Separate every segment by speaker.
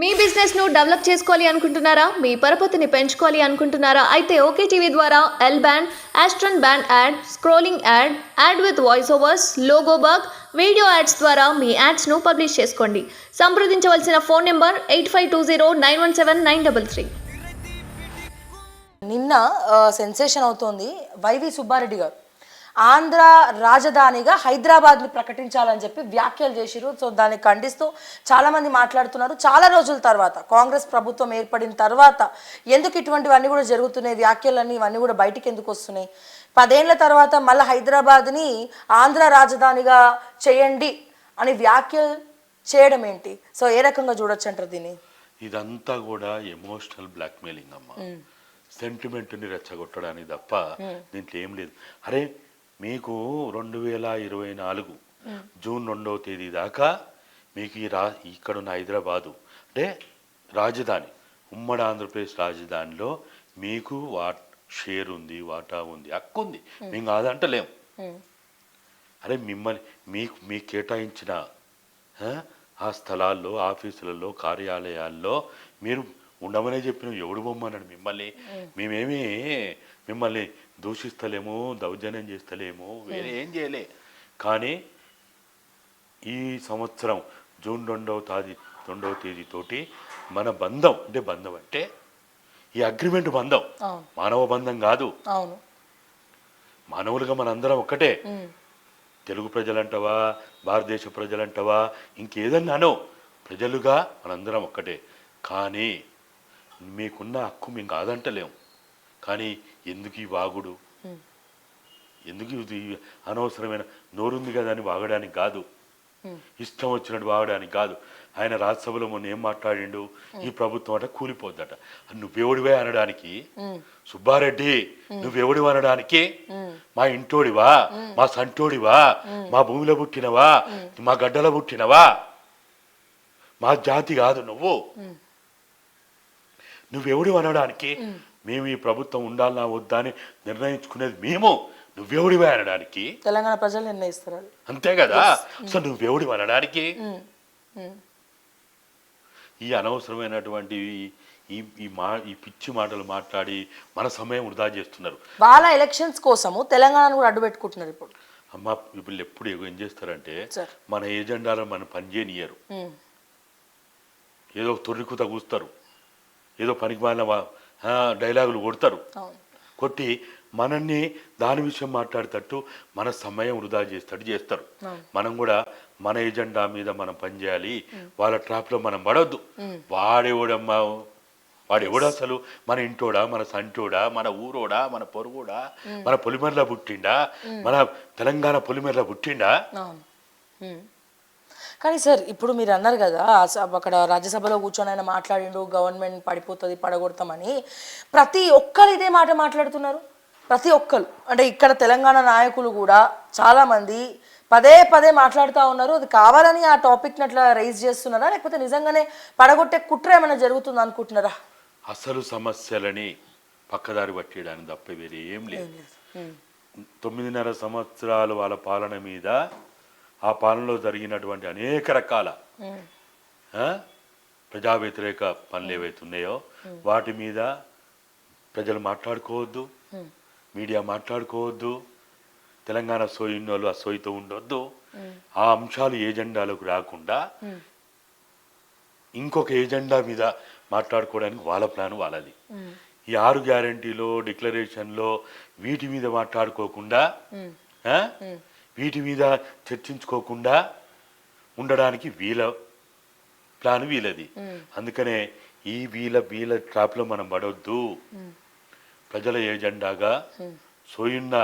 Speaker 1: మీ business ను develop చేసుకోవాలి అనుకుంటున్నారా? మీ పరపతిని పెంచుకోవాలి అనుకుంటున్నారా? అయితే ఓకే టీవీ ద్వారా ఎల్ బ్యాండ్, ఆస్ట్రన్ band ad, scrolling ad, ad with voice overs, logo bug, video ads ద్వారా మీ యాడ్స్ ను పబ్లిష్ చేసుకోండి. సంప్రదించవలసిన ఫోన్ నెంబర్ 8520917933.
Speaker 2: నిన్న సెన్సేషన్ అవుతోంది. వైవి సుబ్బారెడ్డి గారు ఆంధ్ర రాజధానిగా హైదరాబాద్ని ప్రకటించాలని చెప్పి వ్యాఖ్యలు చేసిరు. సో దాన్ని ఖండిస్తూ చాలామంది మాట్లాడుతున్నారు. చాలా రోజుల తర్వాత కాంగ్రెస్ ప్రభుత్వం ఏర్పడిన తర్వాత ఎందుకు ఇటువంటివన్నీ కూడా జరుగుతున్నాయి, వ్యాఖ్యలన్నీ ఇవన్నీ కూడా బయటికి ఎందుకు వస్తున్నాయి? 10 ఏళ్ల తర్వాత మళ్ళీ హైదరాబాద్ని ఆంధ్ర రాజధానిగా చేయండి అని వ్యాఖ్యలు చేయడం ఏంటి? సో ఏ రకంగా చూడొచ్చు అంటారు దీన్ని?
Speaker 3: ఇదంతా కూడా ఎమోషనల్ బ్లాక్మెయిలింగ్ అమ్మ, సెంటిమెంట్ని రెచ్చగొట్టడానికి తప్ప దీంట్లో ఏం లేదు. అరే మీకు 2024 జూన్ 2వ తేదీ దాకా మీకు ఇక్కడున్న హైదరాబాదు అంటే రాజధాని, ఉమ్మడి ఆంధ్రప్రదేశ్ రాజధానిలో మీకు షేర్ ఉంది, వాటా ఉంది, హక్కు ఉంది. మేము కాదంటలేం. అరే మీకు కేటాయించిన ఆ స్థలాల్లో, ఆఫీసులలో, కార్యాలయాల్లో మీరు ఉండమనే చెప్పిన ఎవడు బొమ్మన్నాడు మిమ్మల్ని? మేమేమి మిమ్మల్ని దూషిస్తలేము, దౌర్జన్యం చేస్తలేము, వేరే ఏం చేయలే. కానీ ఈ సంవత్సరం జూన్ 2వ తేదీతోటి మన బంధం అంటే ఈ అగ్రిమెంట్ బంధం మానవ బంధం కాదు. మానవులుగా మనందరం ఒక్కటే. తెలుగు ప్రజలంటవా, భారతదేశ ప్రజలంటవా, ఇంకేదన్నానో ప్రజలుగా మనందరం ఒక్కటే. కానీ మీకున్న హక్కు మేము కాదంటలేము. కానీ ఎందుకు ఈ వాగుడు, ఎందుకు ఇది అనవసరమైన నోరుంది కదా అని వాగడానికి కాదు, ఇష్టం వచ్చినట్టు వాగడానికి కాదు. ఆయన రాజ్యసభలో మొన్న ఏం మాట్లాడిండు, ఈ ప్రభుత్వం అట కూలిపోద్దట. నువ్వెవడివే అనడానికి, సుబ్బారెడ్డి నువ్వెవడివి అనడానికి? మా ఇంటోడివా, మా సంటోడివా, మా భూమిలో పుట్టినవా, మా గడ్డలో పుట్టినవా? మా జాతి కాదు నువ్వెవడు అనడానికి? మేము ఈ ప్రభుత్వం ఉండాలన్నా వద్దా అని నిర్ణయించుకునేది మేము. నువ్వెవడివే అనడానికి?
Speaker 2: తెలంగాణ ప్రజలు నిర్ణయిస్తారు,
Speaker 3: అంతే కదా. సో నువ్వెవడి అనడానికి? ఈ అనవసరమైనటువంటి ఈ పిచ్చి మాటలు మాట్లాడి మన సమయం వృధా చేస్తున్నారు.
Speaker 2: వాళ్ళ ఎలక్షన్స్ కోసము తెలంగాణను కూడా అడ్డు పెట్టుకుంటున్నారు.
Speaker 3: అమ్మ ఇప్పుడు ఎప్పుడు ఏం చేస్తారంటే మన ఏజెండాలో మనం పనిచేయనియరు, ఏదో తొర్రికుత కూస్తారు, ఏదో పనికి మాలిన డైలాగులు కొడతారు. కొట్టి మనల్ని దాని విషయం మాట్లాడేటట్టు మన సమయం వృధా చేస్తారు. మనం కూడా మన ఎజెండా మీద మనం పనిచేయాలి, వాళ్ళ ట్రాప్లో మనం పడవద్దు. వాడెవడు అసలు? మన ఇంటోడా, మన సంటోడా, మన ఊరోడా, మన పొరుగుడా, మన పొలిమేరలో పుట్టిండా, మన తెలంగాణ పొలిమేరలో పుట్టిండా?
Speaker 2: కానీ సార్ ఇప్పుడు మీరు అన్నారు కదా అక్కడ రాజ్యసభలో కూర్చొని ఆయన మాట్లాడిండు గవర్నమెంట్ పడిపోతుంది, పడగొడతామని. ప్రతి ఒక్కరు ఇదే మాట మాట్లాడుతున్నారు. ప్రతి ఒక్కరు అంటే ఇక్కడ తెలంగాణ నాయకులు కూడా చాలామంది పదే మాట్లాడుతూ ఉన్నారు. అది కావాలని ఆ టాపిక్ని అట్లా రైజ్ చేస్తున్నారా, లేకపోతే నిజంగానే పడగొట్టే కుట్ర ఏమైనా జరుగుతుంది అనుకుంటున్నారా?
Speaker 3: అసలు సమస్యలని పక్కదారి పట్టేయడానికి తప్ప వేరే ఏం లేదు. 9.5 సంవత్సరాలు వాళ్ళ పాలన మీద, ఆ పాలనలో జరిగినటువంటి అనేక రకాల ప్రజా వ్యతిరేక పనులు ఏవైతున్నాయో వాటి మీద ప్రజలు మాట్లాడుకోవద్దు, మీడియా మాట్లాడుకోవద్దు, తెలంగాణ సోయిన్నోళ్ళు ఆ సోయితో ఉండొద్దు. ఆ అంశాలు ఏజెండాలకు రాకుండా ఇంకొక ఏజెండా మీద మాట్లాడుకోవడానికి వాళ్ళ ప్లాన్ వాళ్ళది. ఈ 6 గ్యారంటీలో, డిక్లరేషన్లో వీటి మీద మాట్లాడుకోకుండా, వీటి మీద చర్చించుకోకుండా ఉండడానికి వీళ్ళ ప్లాన్ వీళ్ళది. అందుకనే ఈ వీళ్ళ ట్రాప్లో మనం పడవద్దు. ప్రజల ఏజెండాగా సోయున్న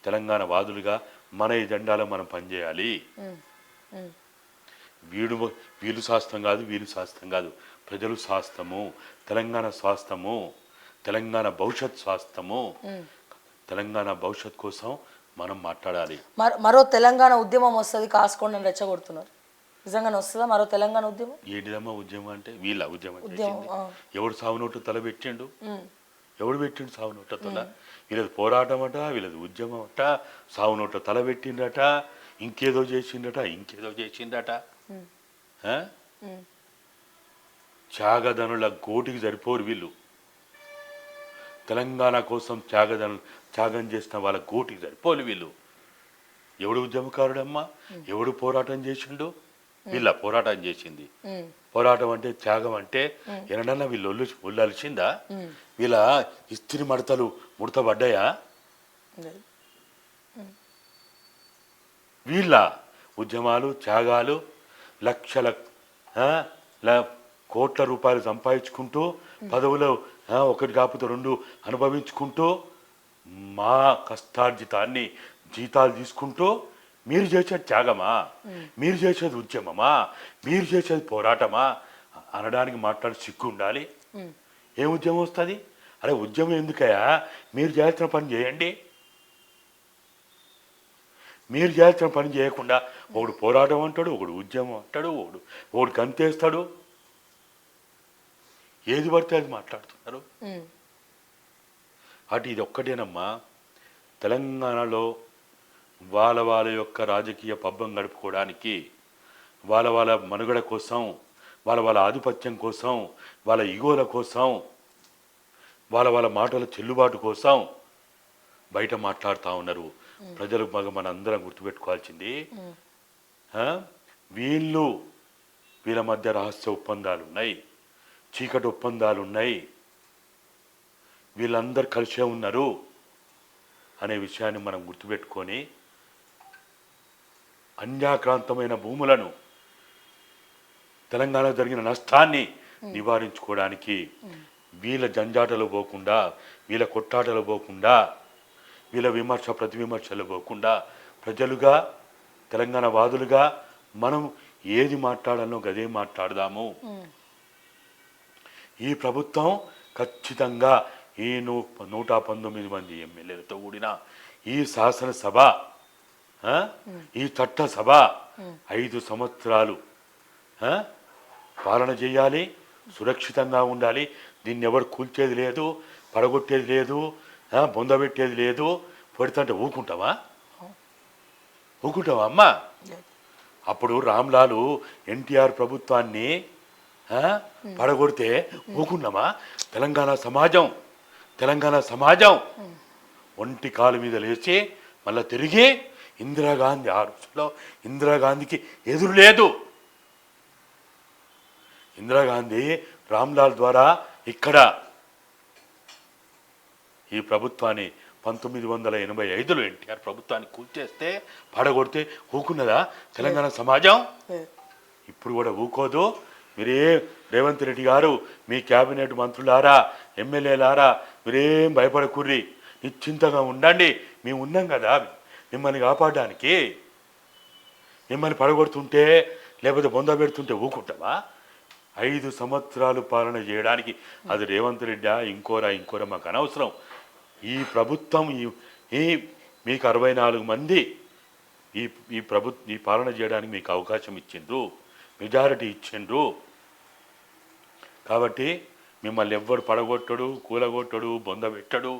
Speaker 3: తెలంగాణ వాదులుగా మన ఎజెండాలో మనం పనిచేయాలి. వీళ్ళు శాస్త్రం కాదు, వీళ్ళు శాస్త్రం కాదు, ప్రజలు శాస్త్రము, తెలంగాణ శాస్త్రము, తెలంగాణ భవిష్యత్ శాస్త్రము. తెలంగాణ భవిష్యత్ కోసం మనం మాట్లాడాలి.
Speaker 2: మరో తెలంగాణ ఉద్యమం వస్తుంది కాసుకోండి అని రెచ్చగొడుతున్నారు. నిజంగానే వస్తుందా మరో తెలంగాణ ఉద్యమం?
Speaker 3: ఏంటిదమ్మా ఉద్యమం అంటే? వీళ్ళ ఉద్యమం ఎవడు సాగునోటు తల పెట్టిండు? ఎవడు పెట్టిండు సాగునోట తల? వీళ్ళది పోరాటం అట, వీళ్ళది ఉద్యమం అట, సాగునోట తల పెట్టిండట, ఇంకేదో చేసిండట. త్యాగదనుల గోటికి సరిపోరు వీళ్ళు. తెలంగాణ కోసం త్యాగం చేసిన వాళ్ళ గోటికి సరిపోలు వీళ్ళు. ఎవడు ఉద్యమకారుడమ్మా? ఎవడు పోరాటం చేసిండు? వీళ్ళ పోరాటం చేసింది. పోరాటం అంటే త్యాగం అంటే ఎనడన్నా వీళ్ళు ఒళ్ళలిసిందా? వీళ్ళ ఇస్త్రీ మడతలు ముడతబడ్డాయా? వీళ్ళ ఉద్యమాలు త్యాగాలు లక్షల కోట్ల రూపాయలు సంపాదించుకుంటూ పదవులు ఒకటి కాకపోతే రెండు అనుభవించుకుంటూ మా కష్టార్జితాన్ని జీతాలు తీసుకుంటూ మీరు చేసేది త్యాగమా? మీరు చేసేది ఉద్యమమా? మీరు చేసేది పోరాటమా అనడానికి మాట్లాడి సిగ్గు ఉండాలి. ఏం ఉద్యమం వస్తుంది? అరే ఉద్యమం ఎందుకయ్యా? మీరు చేయాల్సిన పని చేయండి. మీరు చేయాల్సిన పని చేయకుండా ఒకడు పోరాటం అంటాడు, ఒకడు ఉద్యమం అంటాడు, ఒకడు గంతేస్తాడు. ఏది పడితే అది మాట్లాడుతున్నారు. అటు ఇది ఒక్కటేనమ్మా. తెలంగాణలో వాళ్ళ యొక్క రాజకీయ పబ్బం గడుపుకోవడానికి, వాళ్ళ మనుగడ కోసం, వాళ్ళ ఆధిపత్యం కోసం, వాళ్ళ ఈగోల కోసం, వాళ్ళ మాటల చెల్లుబాటు కోసం బయట మాట్లాడుతూ ఉన్నారు. ప్రజలు మన అందరం గుర్తుపెట్టుకోవాల్సింది, వీళ్ళ మధ్య రహస్య ఒప్పందాలు ఉన్నాయి, చీకటి ఒప్పందాలు ఉన్నాయి, వీళ్ళందరూ కలిసే ఉన్నారు అనే విషయాన్ని మనం గుర్తుపెట్టుకొని అన్యాక్రాంతమైన భూములను, తెలంగాణ జరిగిన నష్టాన్ని నివారించుకోవడానికి వీళ్ళ జంజాటలు పోకుండా, వీళ్ళ కొట్టాటలు పోకుండా, వీళ్ళ విమర్శ ప్రతివిమర్శలు పోకుండా ప్రజలుగా, తెలంగాణ వాదులుగా మనం ఏది మాట్లాడాలో గదే మాట్లాడదాము. ఈ ప్రభుత్వం ఖచ్చితంగా ఈ 119 మంది ఎమ్మెల్యేలతో కూడిన ఈ శాసనసభ, ఈ చట్టసభ 5 సంవత్సరాలు పాలన చేయాలి, సురక్షితంగా ఉండాలి. దీన్ని ఎవరు కూల్చేది లేదు, పడగొట్టేది లేదు, బొందబెట్టేది లేదు. పెడుతుంటే ఊకుంటావా అమ్మా? అప్పుడు రామ్లాలు ఎన్టీఆర్ ప్రభుత్వాన్ని పడగొడితే ఊకున్నామా? తెలంగాణ సమాజం ఒంటి కాలు మీద లేచి మళ్ళీ తిరిగి ఇందిరాగాంధీ, ఆ రోజుల్లో ఇందిరాగాంధీకి ఎదురు లేదు. ఇందిరాగాంధీ రామ్లాల్ ద్వారా ఇక్కడ ఈ ప్రభుత్వాన్ని 1985లో ఎన్టీఆర్ ప్రభుత్వాన్ని కూల్చేస్తే, పడగొడితే ఊకున్నదా తెలంగాణ సమాజం? ఇప్పుడు కూడా ఊకోదు. మీరే రేవంత్ రెడ్డి గారు, మీ క్యాబినెట్ మంత్రులారా, ఎమ్మెల్యేలారా, మీరేం భయపడకుర్రి, నిశ్చింతగా ఉండండి. మేము ఉన్నాం కదా మిమ్మల్ని కాపాడడానికి. మిమ్మల్ని పడగొడుతుంటే లేకపోతే బొంద పెడుతుంటే ఊకుంటావా? 5 సంవత్సరాలు పాలన చేయడానికి అది రేవంత్ రెడ్డా ఇంకోరా మాకు అనవసరం. ఈ ప్రభుత్వం మీకు 64 మంది ఈ పాలన చేయడానికి మీకు అవకాశం ఇచ్చిండ్రు, మెజారిటీ ఇచ్చిండ్రు. కాబట్టి మిమ్మల్ని ఎవ్వడు పడగొట్టడు, కూలగొట్టడు, బొంద పెట్టడు.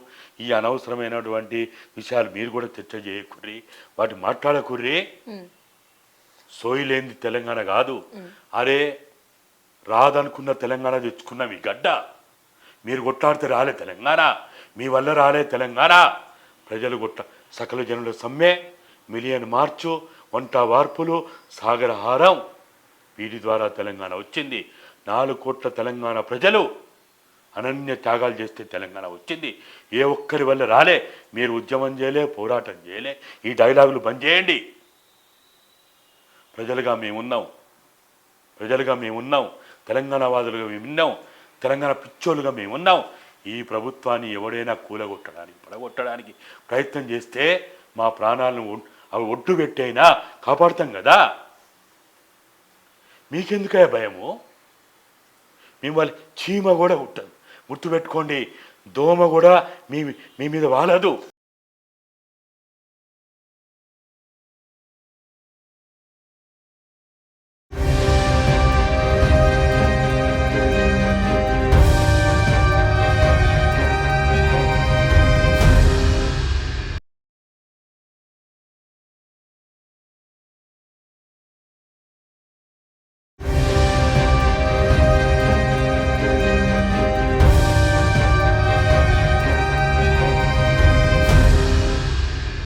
Speaker 3: ఈ అనవసరమైనటువంటి విషయాలు మీరు కూడా చర్చ చేయకుర్రి, వాటి మాట్లాడకుర్రి. సోయిలేంది తెలంగాణ కాదు. అరే రాదనుకున్న తెలంగాణ తెచ్చుకున్నవి గడ్డ. మీరు కొట్లాడితే రాలే తెలంగాణ, మీ వల్ల రాలే తెలంగాణ. ప్రజలు సకల జనుల సమ్మె, మిలియన్ మార్చు, వంట వార్పులు, సాగరహారం, వీటి ద్వారా తెలంగాణ వచ్చింది. 4 కోట్ల తెలంగాణ ప్రజలు అనన్య త్యాగాలు చేస్తే తెలంగాణ వచ్చింది. ఏ ఒక్కరి వల్ల రాలే. మీరు ఉద్యమం చేయలే, పోరాటం చేయలే. ఈ డైలాగులు బంద్ చేయండి. ప్రజలుగా మేమున్నాం, తెలంగాణ వాదులుగా మేమున్నాం, తెలంగాణ పిచ్చోలుగా మేమున్నాం. ఈ ప్రభుత్వాన్ని ఎవడైనా కూలగొట్టడానికి, పడగొట్టడానికి ప్రయత్నం చేస్తే మా ప్రాణాలను అవి ఒడ్డు పెట్టైనా కాపాడుతాం కదా. మీకెందుకయ్యా భయము? మిమ్మల్ని చీమ కూడా కుట్టదు, గుర్తుపెట్టుకోండి. దోమ కూడా మీ మీద వాలదు.